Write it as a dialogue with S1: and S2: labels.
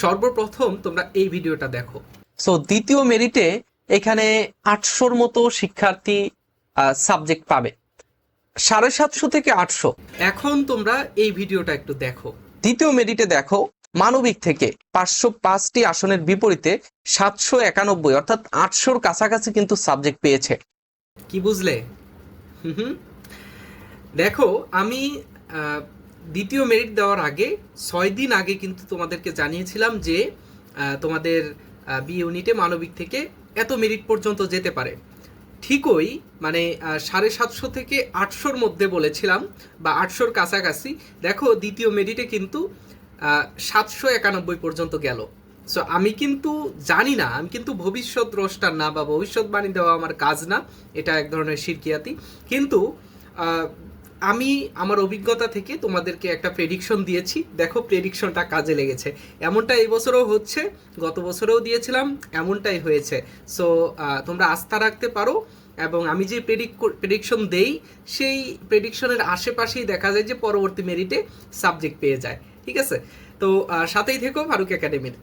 S1: সর্বপ্রথম তোমরা এই ভিডিওটা দেখো।
S2: সো দ্বিতীয় মেরিটে এখানে 800-র মতো শিক্ষার্থী সাবজেক্ট পাবে, 750 থেকে 800।
S1: এখন তোমরা এই ভিডিওটা একটু দেখো।
S2: দ্বিতীয় মেরিটে দেখো, মানবিক থেকে 505টি আসনের বিপরীতে 791 অর্থাৎ 800-র কাছাকাছি কিন্তু সাবজেক্ট পেয়েছে।
S1: কি বুঝলে? দেখো, আমি দ্বিতীয় মেরিট দেওয়ার আগে 6 দিন আগে কিন্তু তোমাদেরকে জানিয়েছিলাম যে তোমাদের বি ইউনিটে মানবিক থেকে এত মেরিট পর্যন্ত যেতে পারে। ঠিকই, মানে 750 থেকে 800-র মধ্যে বলেছিলাম, বা 800-র কাছাকাছি। দেখো, দ্বিতীয় মেরিটে কিন্তু 791 পর্যন্ত গেল। সো আমি কিন্তু জানি না, আমি কিন্তু ভবিষ্যৎ দ্রষ্টার না, বা ভবিষ্যৎবাণী দেওয়া আমার কাজ না, এটা এক ধরনের শিরকিয়াতি। কিন্তু আমি আমার অভিজ্ঞতা থেকে তোমাদেরকে একটা প্রেডিকশন দিয়েছি, দেখো প্রেডিকশনটা কাজে লেগেছে। এমনটা এই বছরও হচ্ছে, গত বছরেও দিয়েছিলাম, এমনটাই হয়েছে। সো তোমরা আস্থা রাখতে পারো, এবং আমি যে প্রেডিকশন দেই সেই প্রেডিকশনের আশেপাশেই দেখা যায় যে পরবর্তী মেরিটে সাবজেক্ট পেয়ে যায়। ঠিক আছে? তো সাথেই থেকো ফারুক একাডেমির।